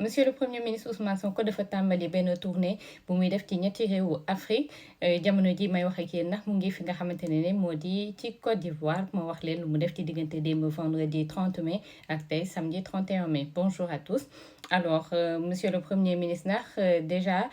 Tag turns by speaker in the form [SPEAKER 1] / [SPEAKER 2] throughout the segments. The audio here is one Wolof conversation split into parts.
[SPEAKER 1] monsieur le premier ministre Ousmane Sonko dafa tàmbali benn tournée bu muy def ci ñetti réewu Afrique jamono ji may wax ak yéen ndax mu ngi fi nga xamante ne moo di ci Côte d'Ivoire ma wax leen lu mu def ci diggante démb vendredi 30 mai ak tey samedi 31 mai. Bonjour à tous. Alors monsieur le premier ministre ndax déjà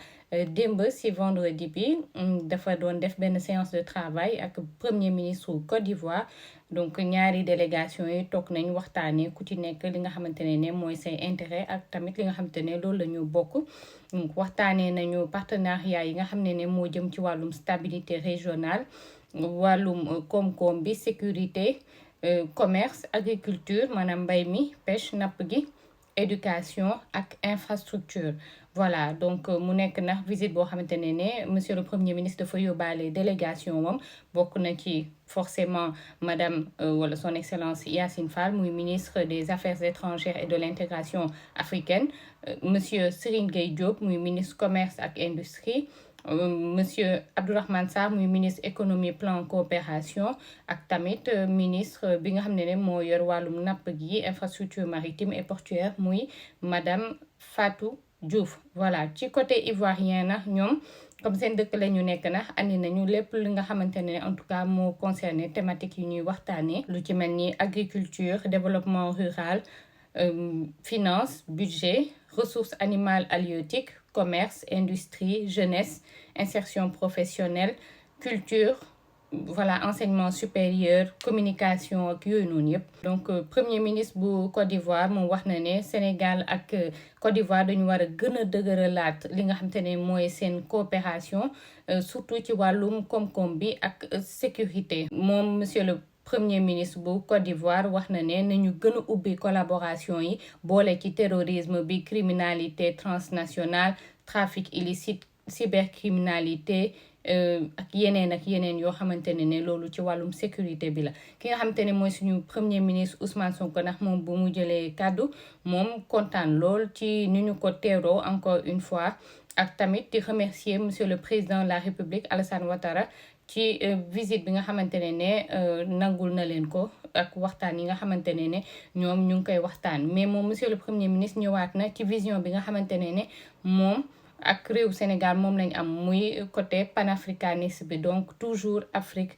[SPEAKER 1] démb si vendredi bi dafa doon def benn séance de travail ak premier ministre Côte d'Ivoire. Donc ñaari délégation yi toog nañ waxtaanee ku ci nekk li nga xamante ne mooy say intérêt ak tamit li nga xamante ne loolu la ñu bokk. Donc waxtaanee nañu partenariat yi nga xam ne moo jëm ci wàllum stabilité régionale, wàllum koom-koom bi, sécurité, commerce, agriculture maanaam mbay mi, pêche napp gi, éducation ak infrastructure. Voilà donc mu nekk nag visite boo xamante ne monsieur le premier ministre dafa yóbbaale délégation moom bokk na ci forcément madame wala son excellence Yacine Fall muy ministre des affaires étrangères et de l'intégration africaine, monsieur Serigne Gueye Diop muy ministre commerce ak industrie, monsieur Abdourahmane Sarr muy ministre économie plan coopération ak tamit ministre bi nga xam ne moo yor wàllum napp gi infrastructure maritime et portuaire muy madame Fatou Diouf. Voilà ci côté ivoirien nag ñoom comme seen dëkk la ñu nekk nag andi nañu lépp li nga xamante ne en tout cas moo concerné thématique yi ñuy waxtaanee lu ci mel ni agriculture, développement rural, finance, budget, ressources animales halieutiques, commerce, industrie, jeunesse, insertion professionnelle, culture, voilà enseignement supérieur, communication ak yooyu noonu yëpp. Donc premier ministre bu Côte d'Ivoire moom wax na ne Sénégal ak Côte d'Ivoire dañu war a gën a dëgëralaat li nga xamante ne mooy seen coopération surtout ci wàllum koom-koom bi ak sécurité. Moom monsieur le premier ministre bu Côte d'Ivoire wax na ne nañu gën a ubbi collaboration yi boole ci terrorisme bi, criminalité transnationale, trafic illicite, cybercriminalité ak yeneen yoo xamante ne loolu ci wàllum sécurité bi la. Ki nga xamante ne mooy suñu premier ministre Ousmane Sonko ndax moom bu mu jëlee kàddu moom kontaan lool ci ni ñu ko teeroo encore une fois ak tamit di remercier monsieur le président de la République Alassane Ouattara ci visite bi nga xamante ne nangul na leen ko ak waxtaan yi nga xamante ne ñoom ñu ngi koy waxtaan. Mais moom monsieur le premier ministre ñëwaat na ci vision bi nga xamante ne moom ak réew Sénégal moom lañ am muy côté panafricanisme bi. Donc toujours Afrique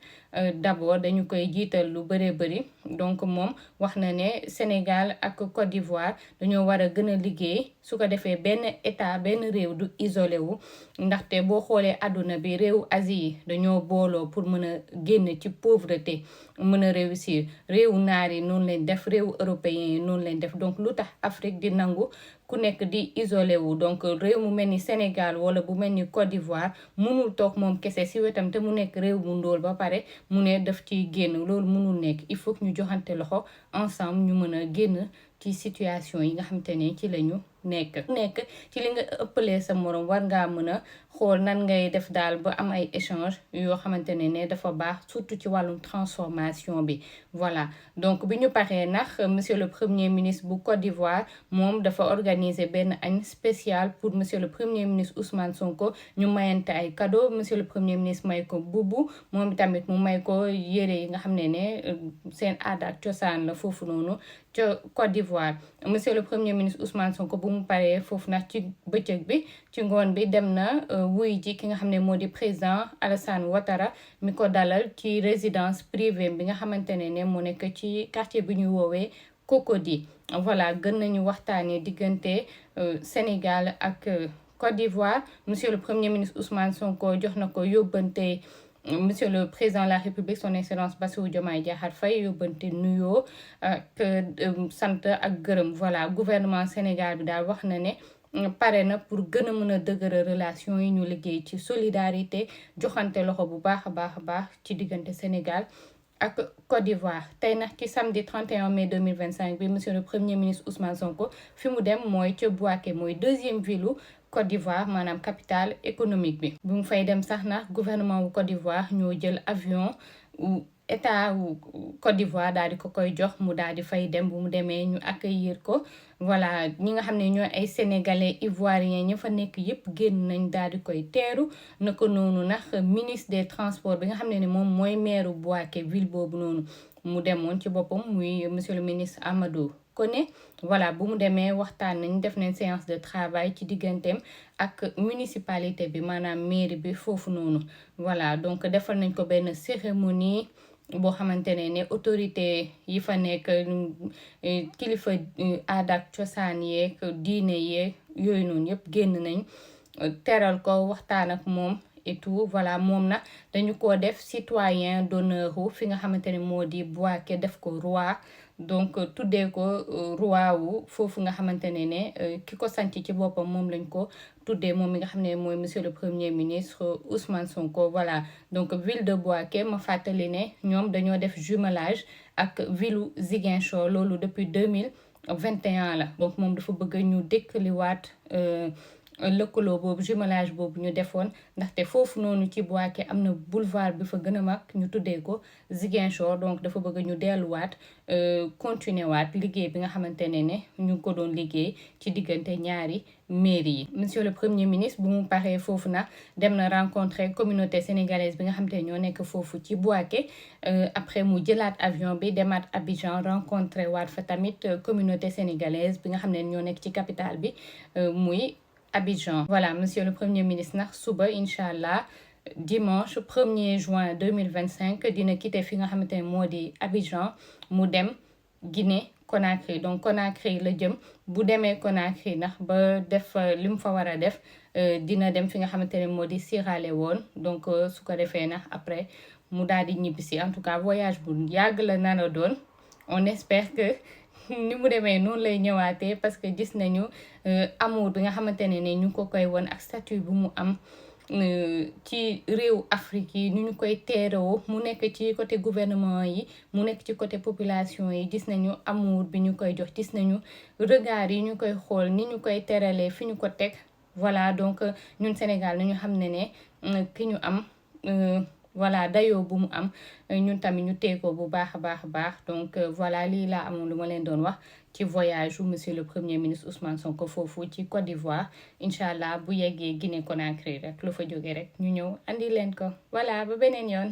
[SPEAKER 1] d'abord dañu koy jiital lu bëree bëri. Donc moom wax na ne Sénégal ak Côte d'Ivoire dañoo war a gën a liggéey su ko defee benn état benn réew du isolé wu ndaxte boo xoolee àdduna bi réew Asie yi dañoo booloo pour mën a génn ci pauvreté mën a réussir. Réewu naar yi noonu lañ def, réewu européen yi noonu lañ def. Donc lu tax Afrique di nangu ku nekk di isolé wu. Donc réew mu mel ni Sénégal wala bu mel ni Côte d'Ivoire mënul toog moom kese si wetam te mu nekk réew mu ndóol ba pare mu ne daf ciy génn. Loolu mënul nekk. Il faut que ñu joxante loxo ensemble ñu mën a génn ci situation yi nga xamante ne ci la ñu nekk ci li nga ëppalee sa morom war ngaa mën a xool nan ngay def daal ba am ay échange yoo xamante ne dafa baax surtout ci wàllum transformation bi. Voilà donc bi ñu paree nax monsieur le premier ministre bu Côte d'Ivoire moom dafa organiser benn añ spécial pour monsieur le premier ministre Ousmane Sonko. Ñu mayante ay cadeau, monsieur le premier ministre may ko bubu moom tamit mu may ko yére yi nga xam ne seen aada ak cosaan la foofu noonu ca Côte d'Ivoire. Monsieur le premier ministre Ousmane Sonko bu mu paree foofu nag ci bëccëg bi ci ngoon bi dem na wuy ji ki nga xam ne moo di président Alassane Ouattara mi ko dalal ci résidence privée bi nga xamante ne moo nekk ci quartier bi ñu woowee Cocody. Voilà gën nañu waxtaanee diggante Sénégal ak Côte d'Ivoire. Monsieur le premier ministre Ousmane Sonko jox na ko yóbbante monsieur le président de la République son excellence Bassirou Diomaye Diakhar Faye yóbbante nuyoo ak sant ak gërëm. Voilà gouvernement Sénégal bi daal wax na ne pare na pour gën a mën a dëgëral relation yi ñu liggéey ci solidarité joxante loxo bu baax a baax ci diggante Sénégal ak Côte d'Ivoire. Tey nag ci samedi 31 mai 2025 bi monsieur le premier ministre Ousmane Sonko fi mu dem mooy ca Bouaké mooy deuxième ville Côte d'Ivoire maanaam capitale économique bi. Bu mu fay dem sax na gouvernement wu Côte d'Ivoire ñoo jël avion état wu Côte d'Ivoire daal di ko koy jox mu daal di fay dem. Bu mu demee ñu accueillir ko. Voilà ñi nga xam ne ñooy ay sénégalais ivoiriens ñi fa nekk yëpp génn nañ daal di koy teeru. Naka noonu nag ministre des transports bi nga xam ne moom mooy maire Bouaké ville boobu noonu mu demoon ci boppam muy monsieur le ministre Amadou ko ne voilà bu mu demee waxtaan nañ def nañ séance de travail ci digganteem ak municipalité bi maanaam mairie bi foofu noonu voilà donc defal nañ ko benn cérémonie boo xamante ne autorité yi fa nekk kilifa aada ak cosaan yeeg diine yeeg yooyu noonu yëpp génn nañ teral ko waxtaan ak moom et tout voilà moom na dañu ko def citoyen d'honneur fi nga xamante ne moo di Bouaké def ko roi donc tuddee ko roi wu foofu nga xamante ne ki ko sanc ci boppam moom lañ ko tuddee moom mi nga xam ne mooy monsieur le premier ministre Ousmane Sonko voilà donc ville de Bouaké ma fàttali ne ñoom dañoo def jumelage ak ville Ziguinchor loolu depuis 2021 la donc moom dafa bëgg ñu dëkkaliwaat lëkkaloo boobu jumelage boobu ñu defoon ndaxte foofu noonu ci Bouaké am na boulevard bi fa gën a mag ñu tuddee ko Ziguinchor donc dafa bëgg ñu delluwaat continuer waat liggéey bi nga xamante ne ñu ngi ko doon liggéey ci diggante ñaari mairie yi. Monsieur le premier ministre bu mu paree foofu nag dem na rencontrer communauté sénégalaise bi nga xamante ne ñoo nekk foofu ci Bouaké après mu jëlaat avion bi demaat Abidjan rencontrer waat fa tamit communauté sénégalaise bi nga xam ne ñoo nekk ci capitale bi muy Abidjan. Voilà, monsieur le premier ministre nag suba incha allah dimanche 1er juin 2025 dina quitté fi nga xamante ne moo di Abidjan mu dem Guinée Conakry donc Conakry la jëm bu demee Conakry ndax ba def li mu fa war a def dina dem fi nga xamante ne moo di Sierra Leone donc su ko defee nag après mu daal di ñibbisi en tout cas voyage bu yàgg la nana doon on espère que ni mu demee noonu lay ñëwaatee parce que gis nañu amour bi nga xamante ne ñu ko koy won ak statut bu mu am ci réew Afrique yi ni ñu koy teeroo mu nekk ci côté gouvernement yi mu nekk ci côté population yi gis nañu amour bi ñu koy jox gis nañu regard yi ñu koy xool ni ñu koy teralee fi ñu ko teg voilà donc ñun Sénégal nañu xam ne ki ñu am voilà dayoo bu mu am ñun tamit ñu teekoo bu baax a baax donc voilà lii laa amoon lu ma leen doon wax ci voyage wu monsieur le premier ministre Ousmane Sonko foofu ci Côte d'Ivoire incha allah bu yeggee Guinée Conakry rek lu fa jógee rek ñu ñëw andi leen ko voilà ba beneen yoon.